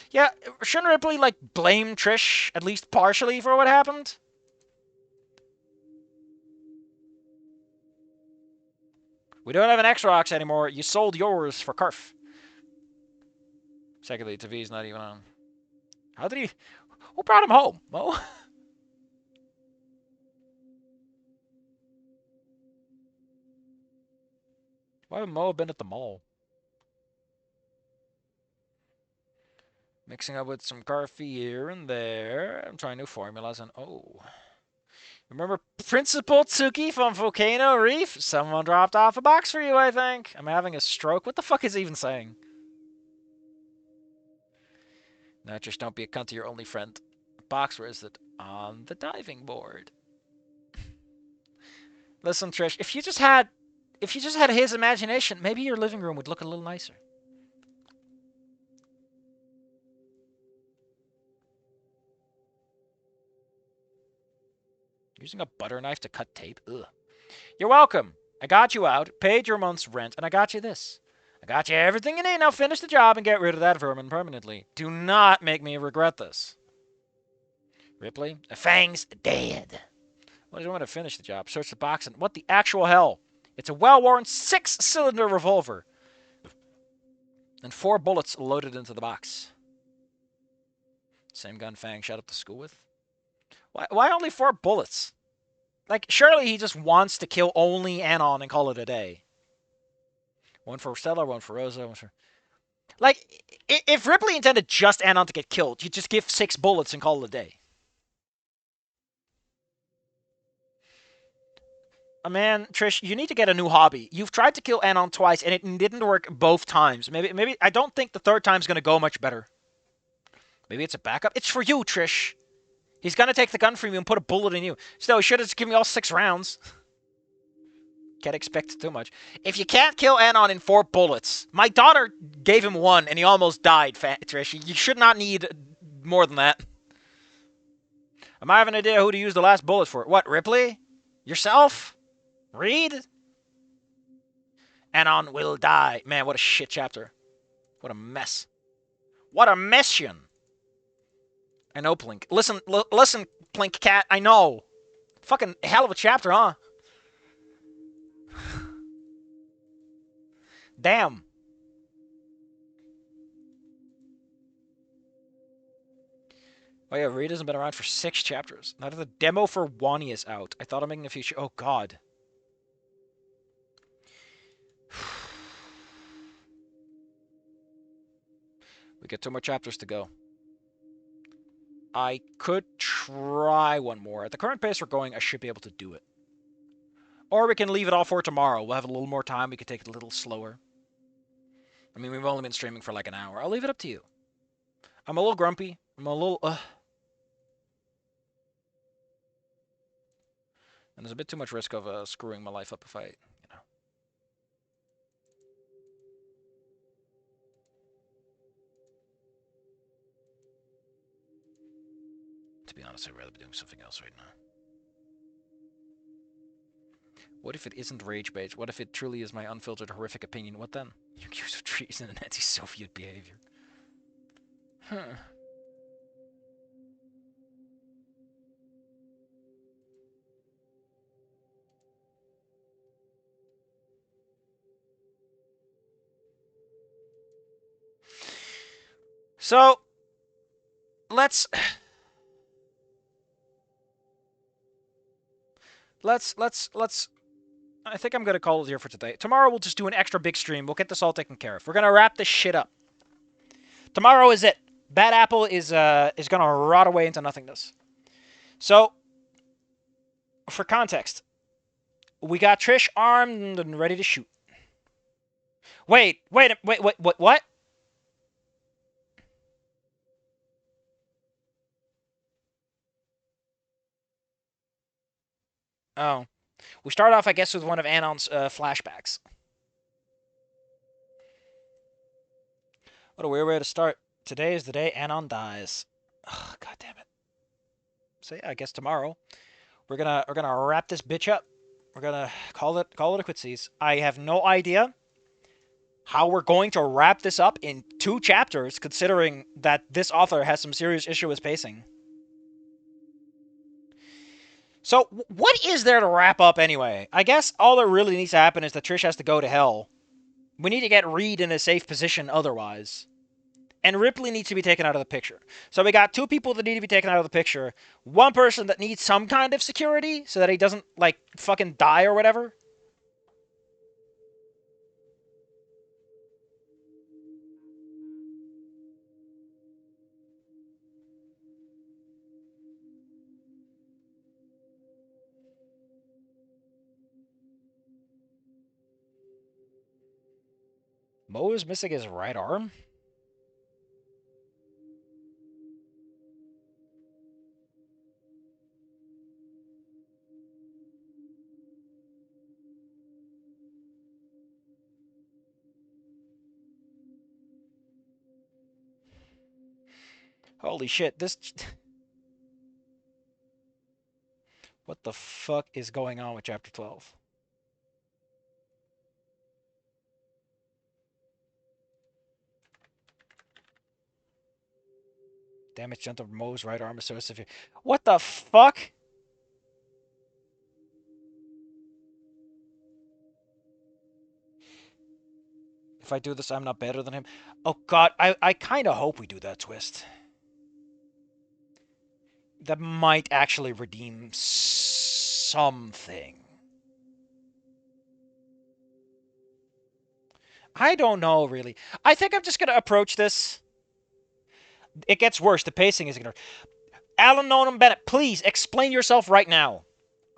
Yeah, shouldn't Ripley, like, blame Trish, at least partially, for what happened? We don't have an X-Rox anymore. You sold yours for Carf. Secondly, TV's not even on. How did he... Who brought him home? Mo? Why would Mo have been at the mall? Mixing up with some coffee here and there. I'm trying new formulas and oh. Remember Principal Tsuki from Volcano Reef? Someone dropped off a box for you, I think. I'm having a stroke. What the fuck is he even saying? No, just don't be a cunt to your only friend. Box, where is it? On the diving board. Listen, Trish, if you just had his imagination, maybe your living room would look a little nicer. Using a butter knife to cut tape? Ugh. You're welcome. I got you out, paid your month's rent, and I got you this. I got you everything you need. Now finish the job and get rid of that vermin permanently. Do not make me regret this. Ripley, the Fang's dead. What do you want to finish the job? Search the box and what the actual hell? It's a well-worn 6-cylinder revolver. And 4 bullets loaded into the box. Same gun Fang shot up the school with? Why only 4 bullets? Like, surely he just wants to kill only Anon and call it a day. 1 for Stella, 1 for Rosa, 1 for... Like, if Ripley intended just Anon to get killed, you'd just give 6 bullets and call it a day. Man, Trish, you need to get a new hobby. You've tried to kill Anon twice, and it didn't work both times. Maybe I don't think the 3rd time's going to go much better. Maybe it's a backup. It's for you, Trish. He's going to take the gun from you and put a bullet in you. Still, he should have just given me all 6 rounds. Can't expect too much. If you can't kill Anon in 4 bullets, my daughter gave him 1, and he almost died, Trish. You should not need more than that. I might have an idea who to use the last bullet for. What, Ripley? Yourself? Reed? Anon will die. Man, what a shit chapter. What a mess. What a mession. I know, Plink. Listen, Plink Cat. I know. Fucking hell of a chapter, huh? Damn. Oh yeah, Reed hasn't been around for 6 chapters. Now that the demo for Wani is out, I thought I'm making a future. Oh god. We got 2 more chapters to go. I could try 1 more. At the current pace we're going, I should be able to do it. Or we can leave it all for tomorrow. We'll have a little more time. We can take it a little slower. I mean, we've only been streaming for like an hour. I'll leave it up to you. I'm a little grumpy. I'm a little, And there's a bit too much risk of screwing my life up if I, be honest, I'd rather be doing something else right now. What if it isn't rage bait? What if it truly is my unfiltered, horrific opinion? What then? You're accused of treason and anti-Soviet behavior. Huh. So, let's I think I'm gonna call it here for today. Tomorrow we'll just do an extra big stream. We'll get this all taken care of. We're gonna wrap this shit up. Tomorrow is it. Bad Apple is gonna rot away into nothingness. So, for context, we got Trish armed and ready to shoot. Wait, what? Oh. We start off, I guess, with one of Anon's flashbacks. What a weird way to start. Today is the day Anon dies. Oh, God damn it. So yeah, I guess tomorrow we're gonna wrap this bitch up. We're gonna call it a quitsies. I have no idea how we're going to wrap this up in 2 chapters, considering that this author has some serious issue with pacing. So, what is there to wrap up anyway? I guess all that really needs to happen is that Trish has to go to hell. We need to get Reed in a safe position otherwise. And Ripley needs to be taken out of the picture. So we got 2 people that need to be taken out of the picture. One person that needs some kind of security so that he doesn't, like, fucking die or whatever. Mo is missing his right arm? Holy shit, this... What the fuck is going on with Chapter 12? Damage done to Mo's right arm is so severe. What the fuck? If I do this, I'm not better than him. Oh god, I kind of hope we do that twist. That might actually redeem something. I don't know, really. I think I'm just going to approach this. It gets worse. The pacing is ignored. Alan Nonham Bennett, please explain yourself right now.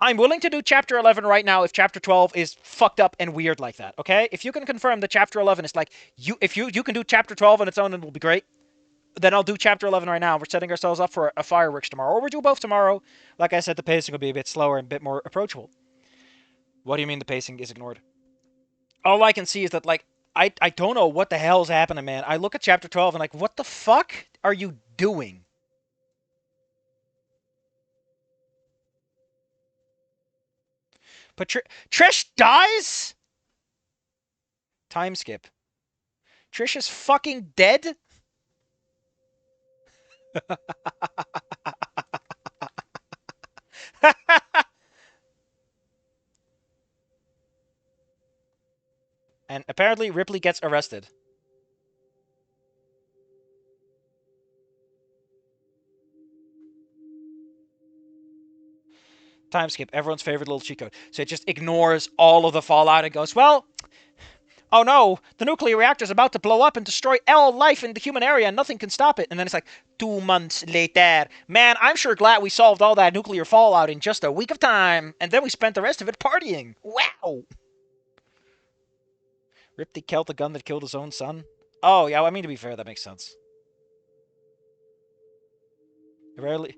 I'm willing to do Chapter 11 right now if Chapter 12 is fucked up and weird like that, okay? If you can confirm that Chapter 11 is like... If you can do Chapter 12 on its own and it will be great, then I'll do Chapter 11 right now. We're setting ourselves up for a fireworks tomorrow. Or we'll do both tomorrow. Like I said, the pacing will be a bit slower and a bit more approachable. What do you mean the pacing is ignored? All I can see is that, like, I don't know what the hell's happening, man. I look at Chapter 12 and, like, what the fuck are you doing? But Trish dies? Time skip. Trish is fucking dead? And apparently Ripley gets arrested. Time skip. Everyone's favorite little cheat code. So it just ignores all of the fallout and goes, well, oh no, the nuclear reactor's about to blow up and destroy all life in the human area and nothing can stop it. And then it's like, 2 months later. Man, I'm sure glad we solved all that nuclear fallout in just a week of time. And then we spent the rest of it partying. Wow. Ripley killed the gun that killed his own son? Oh, yeah, I mean, to be fair, that makes sense. Rarely.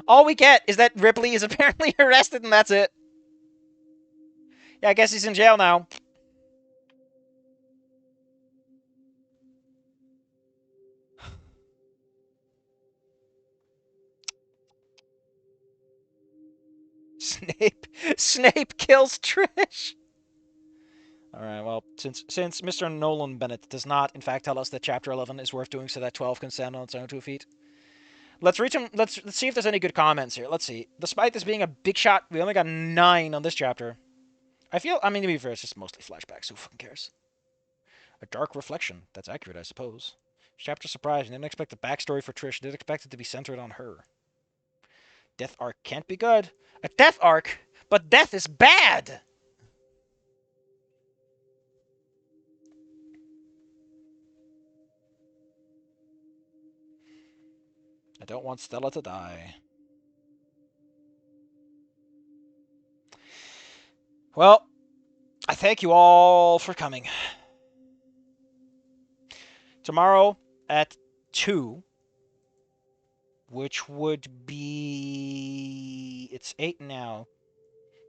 All we get is that Ripley is apparently arrested and that's it. Yeah, I guess he's in jail now. Snape kills Trish. All right. Well, since Mr. Nolan Bennett does not, in fact, tell us that Chapter 11 is worth doing, so that 12 can stand on its own 2 feet. Let's reach him. Let's see if there's any good comments here. Let's see. Despite this being a big shot, we only got 9 on this chapter. I mean, to be fair, it's just mostly flashbacks. Who fucking cares? A dark reflection. That's accurate, I suppose. Chapter surprise. Didn't expect the backstory for Trish. Didn't expect it to be centered on her. Death arc can't be good. A death arc? But death is bad! I don't want Stella to die. Well, I thank you all for coming. Tomorrow at 2, which would be... It's 8 now.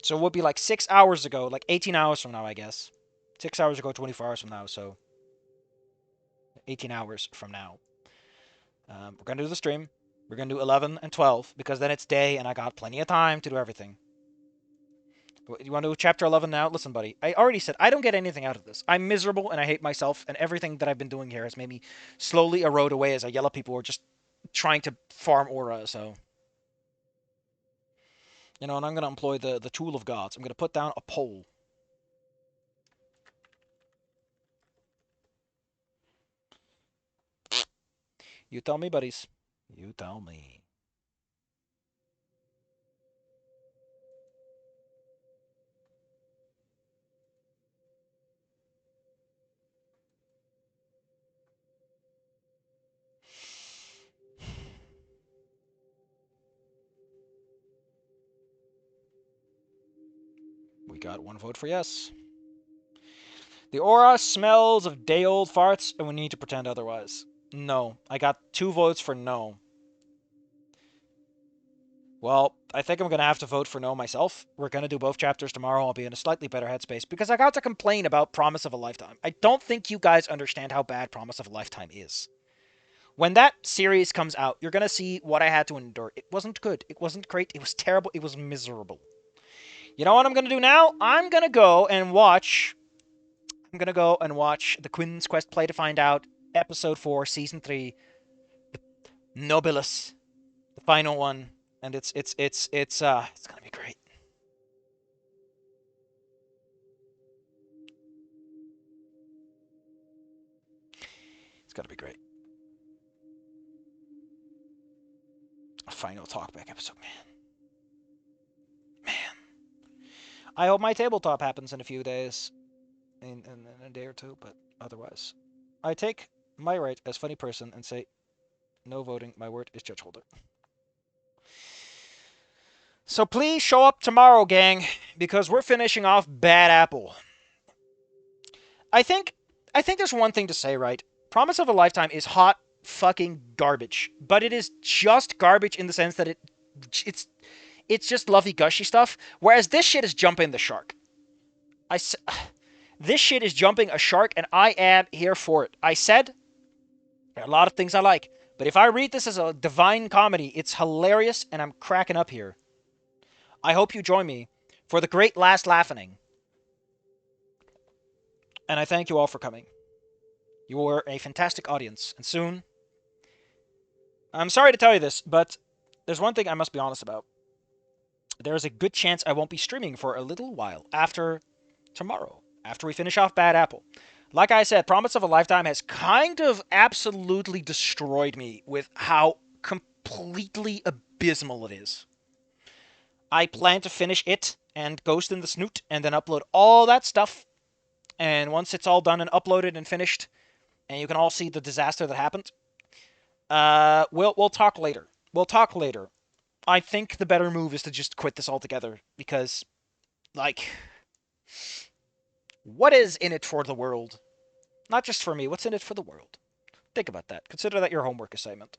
So it would be like 6 hours ago, like 18 hours from now, I guess. 6 hours ago, 24 hours from now, so 18 hours from now. We're going to do the stream. We're going to do 11 and 12, because then it's day and I got plenty of time to do everything. You want to do chapter 11 now? Listen, buddy, I already said I don't get anything out of this. I'm miserable and I hate myself, and everything that I've been doing here has made me slowly erode away as I yell at people who are just trying to farm aura, so... You know, and I'm going to employ the tool of gods. I'm going to put down a poll. You tell me, buddies. You tell me. We got 1 vote for yes. The aura smells of day-old farts, and we need to pretend otherwise. No. I got 2 votes for no. Well, I think I'm going to have to vote for no myself. We're going to do both chapters tomorrow. I'll be in a slightly better headspace, because I got to complain about Promise of a Lifetime. I don't think you guys understand how bad Promise of a Lifetime is. When that series comes out, you're going to see what I had to endure. It wasn't good. It wasn't great. It was terrible. It was miserable. You know what I'm going to do now? I'm going to go and watch The Quinn's Quest Play to find out episode 4, season 3, Nobilis, the final one, and it's going to be great. It's going to be great. A final talkback episode, man. I hope my tabletop happens in a few days, in a day or two, but otherwise, I take my right as funny person and say, no voting, my word is judge holder. So please show up tomorrow, gang, because we're finishing off Bad Apple. I think there's one thing to say, right? Promise of a Lifetime is hot fucking garbage, but it is just garbage in the sense that it's just lovey gushy stuff, whereas this shit is jumping the shark. This shit is jumping a shark, and I am here for it. I said there are a lot of things I like, but if I read this as a divine comedy, it's hilarious, and I'm cracking up here. I hope you join me for the great last laughing. And I thank you all for coming. You were a fantastic audience, and soon... I'm sorry to tell you this, but there's one thing I must be honest about. There's a good chance I won't be streaming for a little while after tomorrow, after we finish off Bad Apple. Like I said, Promise of a Lifetime has kind of absolutely destroyed me with how completely abysmal it is. I plan to finish it and Ghost in the Snoot and then upload all that stuff. And once it's all done and uploaded and finished, and you can all see the disaster that happened, we'll talk later. We'll talk later. I think the better move is to just quit this altogether, because, like, what is in it for the world? Not just for me, what's in it for the world? Think about that. Consider that your homework assignment.